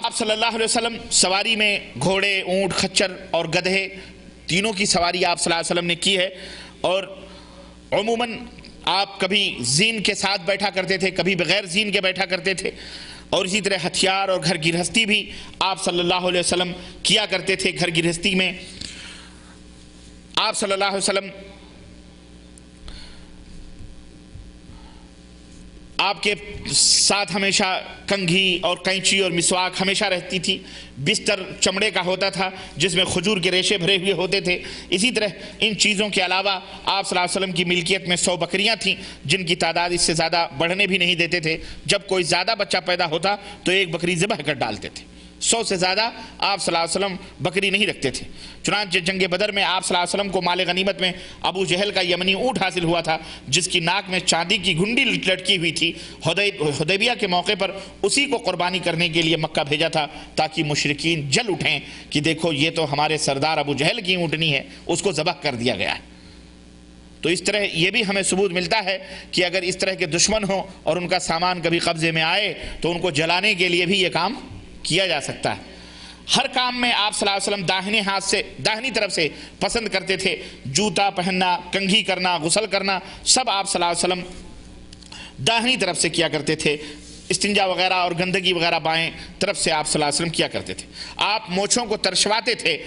آپ صلی اللہ علیہ وسلم سواری میں گھوڑے، اونٹ، خچر اور گدھے تینوں کی سواری آپ صلی اللہ علیہ وسلم نے کی ہے، اور عموماً آپ کبھی زین کے ساتھ بیٹھا کرتے تھے، کبھی بغیر زین کے بیٹھا کرتے تھے، اور اسی طرح ہتھیار اور گھر گرہستی بھی آپ صلی اللہ علیہ وسلم کیا کرتے تھے۔ گھر گرہستی میں آپ صلی اللہ علیہ وسلم آپ کے ساتھ ہمیشہ کنگھی اور قینچی اور مسواک ہمیشہ رہتی تھی۔ بستر چمڑے کا ہوتا تھا جس میں کھجور کے ریشے بھرے ہوئے ہوتے تھے۔ اسی طرح ان چیزوں کے علاوہ آپ صلی اللہ علیہ وسلم کی ملکیت میں 100 بکریاں تھیں جن کی تعداد اس سے زیادہ بڑھنے بھی نہیں دیتے تھے۔ جب کوئی زیادہ بچہ پیدا ہوتا تو ایک بکری ذبح کر ڈالتے تھے۔ 100 سے زیادہ آپ صلی اللہ علیہ وسلم بکری نہیں رکھتے تھے۔ چنانچہ جنگ بدر میں آپ صلی اللہ علیہ وسلم کو مال غنیمت میں ابو جہل کا یمنی اونٹ حاصل ہوا تھا جس کی ناک میں چاندی کی گھنڈی لٹکی ہوئی تھی۔ حدیبیہ کے موقع پر اسی کو قربانی کرنے کے لیے مکہ بھیجا تھا تاکہ مشرکین جل اٹھیں کہ دیکھو یہ تو ہمارے سردار ابو جہل کی اونٹنی ہے، اس کو ذبح کر دیا گیا ہے۔ تو اس طرح یہ بھی ہمیں ثبوت ملتا ہے کہ اگر اس طرح کے دشمن ہوں اور ان کا سامان کبھی قبضے میں آئے تو ان کو جلانے کے لیے بھی یہ کام کیا جا سکتا ہے۔ ہر کام میں آپ صلی اللہ علیہ وسلم داہنے ہاتھ سے، داہنی طرف سے پسند کرتے تھے۔ جوتا پہننا، کنگھی کرنا، غسل کرنا، سب آپ صلی اللہ علیہ وسلم داہنی طرف سے کیا کرتے تھے۔ استنجا وغیرہ اور گندگی وغیرہ بائیں طرف سے آپ صلی اللہ علیہ وسلم کیا کرتے تھے۔ آپ مونچھوں کو ترشواتے تھے۔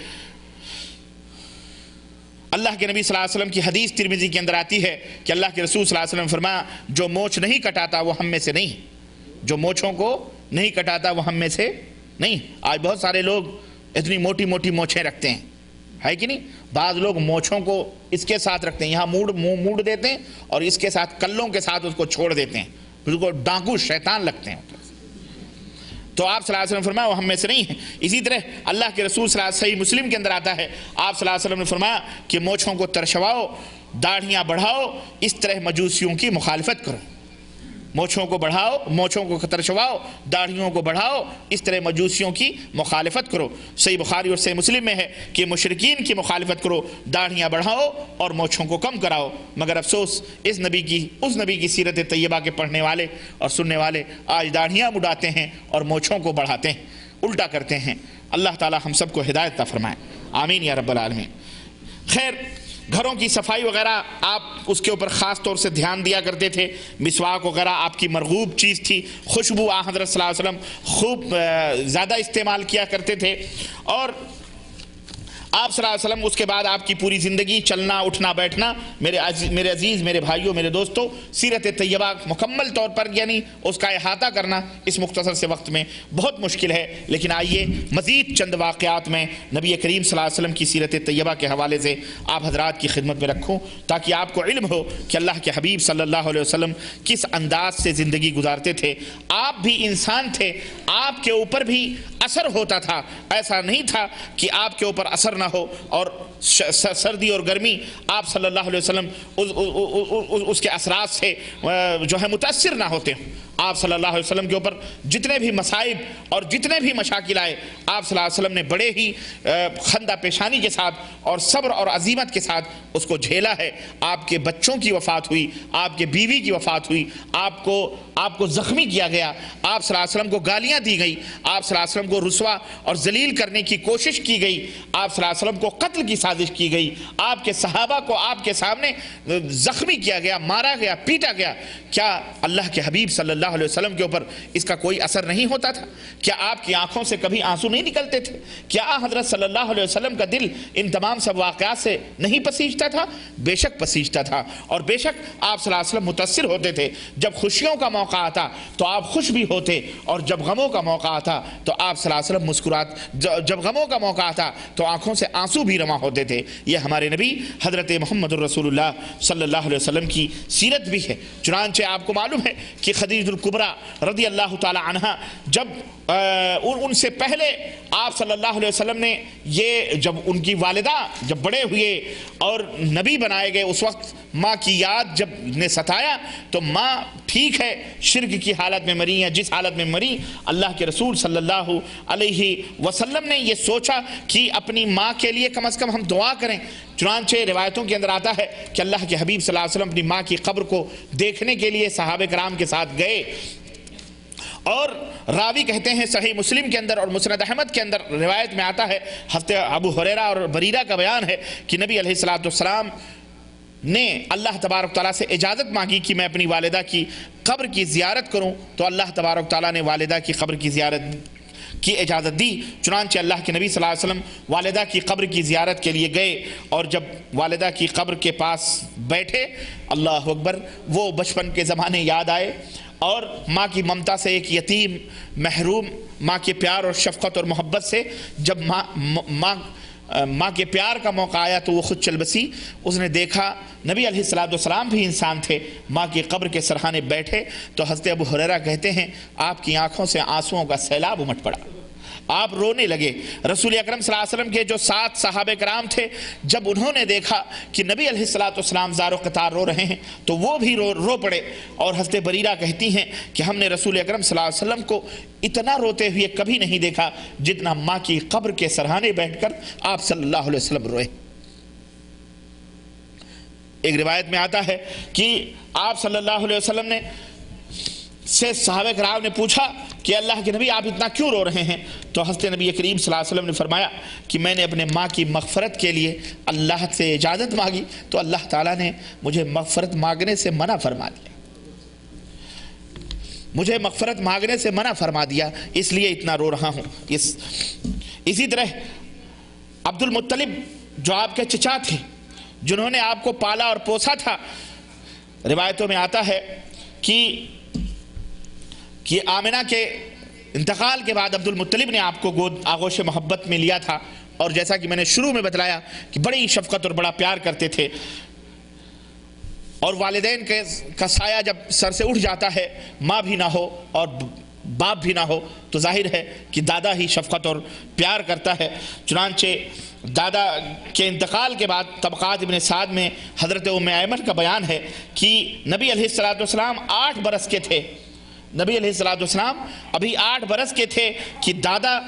اللہ کے نبی صلی اللہ علیہ وسلم کی حدیث ترمذی کے اندر آتی ہے کہ اللہ کے رسول صلی اللہ علیہ وسلم فرمایا جو مونچھ نہیں کٹاتا وہ ہم میں سے نہیں، جو مونچھوں کو نہیں کٹاتا وہ ہم میں سے نہیں۔ آج بہت سارے لوگ اتنی موٹی موٹی مونچھیں رکھتے ہیں، ہے کہ نہیں؟ بعض لوگ مونچھوں کو اس کے ساتھ رکھتے ہیں، یہاں موڑ دیتے ہیں اور اس کے ساتھ کلوں کے ساتھ اس کو چھوڑ دیتے ہیں، اس کو ڈاکو شیطان لگتے ہیں۔ تو آپ صلی اللہ علیہ وسلم فرمایا وہ ہم میں سے نہیں ہے۔ اسی طرح اللہ کے رسول صلی اللہ علیہ وسلم صحیح مسلم کے اندر آتا ہے، آپ صلی اللہ علیہ وسلم نے فرمایا کہ مونچھوں کو ترشواؤ، داڑھیاں بڑھاؤ، اس طرح مجوسیوں کی مخالفت کرو۔ مونچھوں کو بڑھاؤ، مونچھوں کو ترشواؤ، داڑھیوں کو بڑھاؤ، اس طرح مجوسیوں کی مخالفت کرو۔ صحیح بخاری اور صحیح مسلم میں ہے کہ مشرکین کی مخالفت کرو، داڑھیاں بڑھاؤ اور مونچھوں کو کم کراؤ۔ مگر افسوس اس نبی کی سیرت طیبہ کے پڑھنے والے اور سننے والے آج داڑھیاں مڈاتے ہیں اور مونچھوں کو بڑھاتے ہیں، الٹا کرتے ہیں۔ اللہ تعالی ہم سب کو ہدایت عطا فرمائے، آمین یا رب العالمین۔ خیر، گھروں کی صفائی وغیرہ آپ اس کے اوپر خاص طور سے دھیان دیا کرتے تھے۔ مسواک وغیرہ آپ کی مرغوب چیز تھی۔ خوشبو حضرت صلی اللہ علیہ وسلم خوب زیادہ استعمال کیا کرتے تھے، اور آپ صلی اللہ علیہ وسلم اس کے بعد آپ کی پوری زندگی چلنا اٹھنا بیٹھنا، میرے عزیز میرے بھائیوں میرے دوستوں، سیرت طیبہ مکمل طور پر یعنی اس کا احاطہ کرنا اس مختصر سے وقت میں بہت مشکل ہے، لیکن آئیے مزید چند واقعات میں نبی کریم صلی اللہ علیہ وسلم کی سیرت طیبہ کے حوالے سے آپ حضرات کی خدمت میں رکھوں تاکہ آپ کو علم ہو کہ اللہ کے حبیب صلی اللہ علیہ وسلم کس انداز سے زندگی گزارتے تھے۔ آپ بھی انسان تھے، آپ کے اوپر بھی اثر ہوتا تھا، ایسا نہیں تھا کہ آپ کے اوپر اثر نہ ہو اور سردی اور گرمی آپ صلی اللہ علیہ وسلم اس کے اثرات سے جو ہے متاثر نہ ہوتے ہیں۔ آپ صلی اللہ علیہ وسلم کے اوپر جتنے بھی مصائب اور جتنے بھی مشاکل آئے، آپ صلی اللہ علیہ وسلم نے بڑے ہی خندہ پیشانی کے ساتھ اور صبر اور عزیمت کے ساتھ اس کو جھیلا ہے۔ آپ کے بچوں کی وفات ہوئی، آپ کے بیوی کی وفات ہوئی، آپ کو زخمی کیا گیا، آپ صلی اللہ علیہ وسلم کو گالیاں دی گئی، آپ صلی اللہ علیہ وسلم کو رسوا اور ذلیل کرنے کی کوشش کی گئی، آپ صلی اللہ علیہ وسلم کو قتل کی سازش کی گئی، آپ کے صحابہ کو آپ کے سامنے زخمی کیا گیا، مارا گیا، پیٹا گیا۔ کیا اللہ کے حبیب صلی اللہ علیہ وسلم کے اوپر اس کا کوئی اثر نہیں ہوتا تھا؟ کیا آپ کی آنکھوں سے کبھی آنسو نہیں نکلتے تھے؟ کیا حضرت صلی اللہ علیہ وسلم کا دل ان تمام سب واقعات سے نہیں پسیجتا تھا؟ بے شک پسیجتا تھا، اور بے شک آپ صلی اللہ علیہ وسلم متاثر ہوتے تھے۔ جب خوشیوں کا موقع آتا تو آپ خوش بھی ہوتے، اور جب غموں کا موقع آتا تو آپ صلی اللہ علیہ وسلم جب غموں کا موقع آتا تو آنکھوں سے آنسو بھی رواں ہوتے تھے۔ یہ ہمارے نبی حضرت محمد الرسول اللہ صلی اللہ علیہ وسلم کی سیرت بھی ہے۔ چنانچہ آپ کو معلوم ہے کہ خدیجہ الکبریٰ رضی اللہ تعالی عنہ جب ان سے پہلے آپ صلی اللہ علیہ وسلم نے جب ان کی والدہ جب بڑے ہوئے اور نبی بنائے گئے، اس وقت ماں کی یاد جب نے ستایا تو ماں ٹھیک ہے شرک کی حالت میں مری ہیں، جس حالت میں مری اللہ کے رسول صلی اللہ علیہ وسلم نے یہ سوچا کہ اپنی ماں کے لیے کم از کم ہم دعا کریں۔ چنانچہ روایتوں کے اندر آتا ہے کہ اللہ کے حبیب صلی اللہ علیہ وسلم اپنی ماں کی قبر کو دیکھنے کے لیے صحابہ کرام کے ساتھ گئے، اور راوی کہتے ہیں صحیح مسلم کے اندر اور مسند احمد کے اندر روایت میں آتا ہے، حضرت ابو ہریرہ اور بریرہ کا بیان ہے کہ نبی علیہ السلام نے اللہ تبارک تعالیٰ سے اجازت مانگی کہ میں اپنی والدہ کی قبر کی زیارت کروں، تو اللہ تبارک تعالیٰ نے والدہ کی قبر کی زیارت کی اجازت دی۔ چنانچہ اللہ کے نبی صلی اللہ علیہ وسلم والدہ کی قبر کی زیارت کے لیے گئے، اور جب والدہ کی قبر کے پاس بیٹھے، اللہ اکبر، وہ بچپن کے زمانے یاد آئے، اور ماں کی ممتا سے ایک یتیم محروم ماں کے پیار اور شفقت اور محبت سے جب ماں کے پیار کا موقع آیا تو وہ خود چل بسی۔ اس نے دیکھا نبی علیہ السلام بھی انسان تھے، ماں کی قبر کے سرحانے بیٹھے، تو حضرت ابو ہریرہ کہتے ہیں آپ کی آنکھوں سے آنسوؤں کا سیلاب امٹ پڑا، آپ رونے لگے۔ رسول اکرم صلی اللہ علیہ وسلم کے جو 7 صحابہ کرام تھے، جب انہوں نے دیکھا کہ نبی علیہ السلام زار و قطار رو رہے ہیں تو وہ بھی رو پڑے، اور حضرت بریرہ کہتی ہیں کہ ہم نے رسول اکرم صلی اللہ علیہ وسلم کو اتنا روتے ہوئے کبھی نہیں دیکھا جتنا ماں کی قبر کے سرحانے بیٹھ کر آپ صلی اللہ علیہ وسلم روئے۔ ایک روایت میں آتا ہے کہ آپ صلی اللہ علیہ وسلم نے سے صحابہ کرام نے پوچھا کہ اللہ کے نبی آپ اتنا کیوں رو رہے ہیں؟ تو حضرت نبی کریم صلی اللہ علیہ وسلم نے فرمایا کہ میں نے اپنے ماں کی مغفرت کے لیے اللہ سے اجازت مانگی تو اللہ تعالیٰ نے مجھے مغفرت مانگنے سے منع فرما دیا، مجھے مغفرت مانگنے سے منع فرما دیا، اس لیے اتنا رو رہا ہوں۔ اسی طرح عبد المطلب جو آپ کے چچا تھے، جنہوں نے آپ کو پالا اور پوسا تھا، روایتوں میں آتا ہے کہ آمنہ کے انتقال کے بعد عبد المطلب نے آپ کو گود آغوش محبت میں لیا تھا، اور جیسا کہ میں نے شروع میں بتلایا کہ بڑی شفقت اور بڑا پیار کرتے تھے، اور والدین کا سایہ جب سر سے اٹھ جاتا ہے، ماں بھی نہ ہو اور باپ بھی نہ ہو تو ظاہر ہے کہ دادا ہی شفقت اور پیار کرتا ہے۔ چنانچہ دادا کے انتقال کے بعد طبقات ابن سعد میں حضرت ام ایمن کا بیان ہے کہ نبی علیہ السلام 8 برس کے تھے، نبی علیہ السلام ابھی 8 برس کے تھے کہ دادا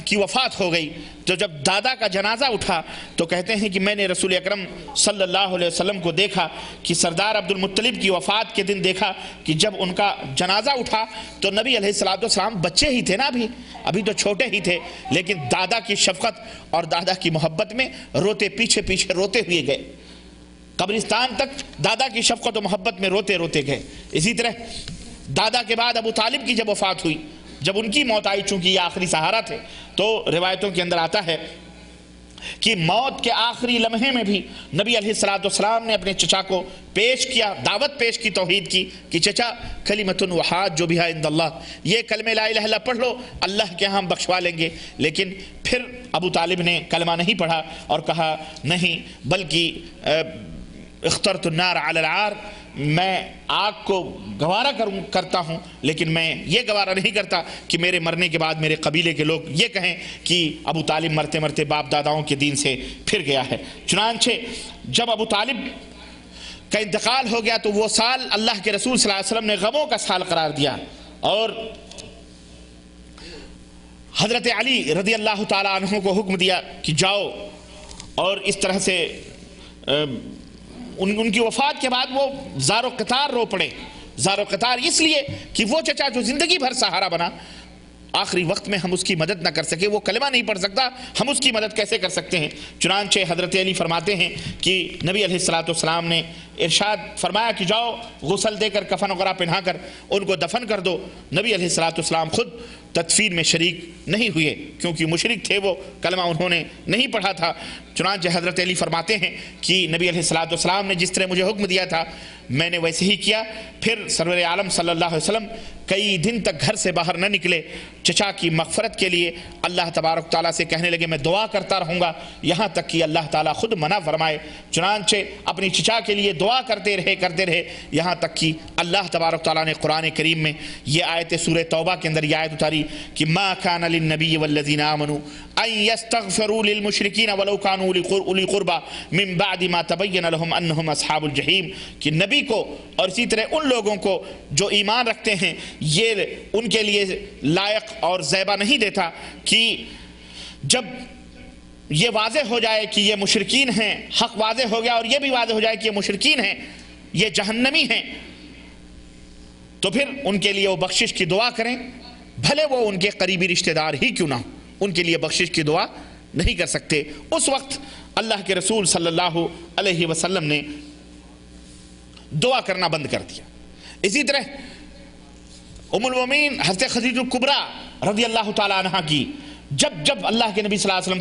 کی وفات ہو گئی۔ تو جب دادا کا جنازہ اٹھا تو کہتے ہیں کہ میں نے رسول اکرم صلی اللہ علیہ وسلم کو دیکھا کہ سردار عبد المطلب کی وفات کے دن دیکھا کہ جب ان کا جنازہ اٹھا تو نبی علیہ السلام بچے ہی تھے نا، ابھی تو چھوٹے ہی تھے، لیکن دادا کی شفقت اور دادا کی محبت میں روتے پیچھے روتے ہوئے گئے، قبرستان تک دادا کی شفقت و محبت میں روتے گئے۔ اسی طرح دادا کے بعد ابو طالب کی جب وفات ہوئی، جب ان کی موت آئی، چونکہ یہ آخری سہارا تھے، تو روایتوں کے اندر آتا ہے کہ موت کے آخری لمحے میں بھی نبی علیہ السلام نے اپنے چچا کو پیش کیا، دعوت پیش کی توحید کی کہ چچا کلمۃ وحاد جو بہا عند اللہ، یہ کلمہ لا الہ الا اللہ پڑھ لو، اللہ کے ہاں ہم بخشوا لیں گے۔ لیکن پھر ابو طالب نے کلمہ نہیں پڑھا اور کہا نہیں، بلکہ اخترت النار علی العار، میں آگ کو گوارا کرتا ہوں، لیکن میں یہ گوارا نہیں کرتا کہ میرے مرنے کے بعد میرے قبیلے کے لوگ یہ کہیں کہ ابو طالب مرتے مرتے باپ داداؤں کے دین سے پھر گیا ہے۔ چنانچہ جب ابو طالب کا انتقال ہو گیا تو وہ سال اللہ کے رسول صلی اللہ علیہ وسلم نے غموں کا سال قرار دیا، اور حضرت علی رضی اللہ تعالیٰ عنہ کو حکم دیا کہ جاؤ، اور اس طرح سے ان کی وفات کے بعد وہ زار و قطار رو پڑے، زار و قطار اس لیے کہ وہ چچا جو زندگی بھر سہارا بنا، آخری وقت میں ہم اس کی مدد نہ کر سکے، وہ کلمہ نہیں پڑھ سکتا، ہم اس کی مدد کیسے کر سکتے ہیں؟ چنانچہ حضرت علی فرماتے ہیں کہ نبی علیہ السلام نے ارشاد فرمایا کہ جاؤ غسل دے کر کفن وغیرہ پہنا کر ان کو دفن کر دو۔ نبی علیہ السلام خود تدفین میں شریک نہیں ہوئے کیونکہ مشرک تھے، وہ کلمہ انہوں نے نہیں پڑھا تھا۔ چنانچہ حضرت علی فرماتے ہیں کہ نبی علیہ السلام نے جس طرح مجھے حکم دیا تھا میں نے ویسے ہی کیا۔ پھر سرور عالم صلی اللہ علیہ وسلم کئی دن تک گھر سے باہر نہ نکلے، چچا کی مغفرت کے لیے اللہ تبارک تعالیٰ سے کہنے لگے میں دعا کرتا رہوں گا یہاں تک کہ اللہ تعالیٰ خود منع فرمائے۔ چنانچہ اپنی چچا کے لیے دعا کرتے رہے یہاں تک کہ اللہ تبارک تعالیٰ نے قرآن کریم میں یہ آیت سورہ توبہ کے اندر یہ آیت اتاری کہ ما کان للنبی والذین آمنوا ان یستغفروا للمشرکین ولو کانوا اولی قربى من بعد ما تبین لهم انہم اصحاب الجحیم، کہ نبی کو اور اسی طرح ان لوگوں کو جو ایمان رکھتے ہیں یہ ان کے لیے لائق اور زیبا نہیں دیتا کہ جب یہ واضح ہو جائے کہ یہ مشرکین ہیں، حق واضح ہو گیا اور یہ بھی واضح ہو جائے کہ یہ مشرکین ہیں، یہ جہنمی ہیں، تو پھر ان کے لیے وہ بخشش کی دعا کریں، بھلے وہ ان کے قریبی رشتہ دار ہی کیوں نہ ہو، ان کے لیے بخشش کی دعا نہیں کر سکتے۔ اس وقت اللہ کے رسول صلی اللہ علیہ وسلم نے دعا کرنا بند کر دیا۔ اسی طرح ام المومنین حضرت خدیجہ کبریٰ رضی اللہ تعالی عنہ کی جب اللہ کے نبی صلی اللہ علیہ وسلم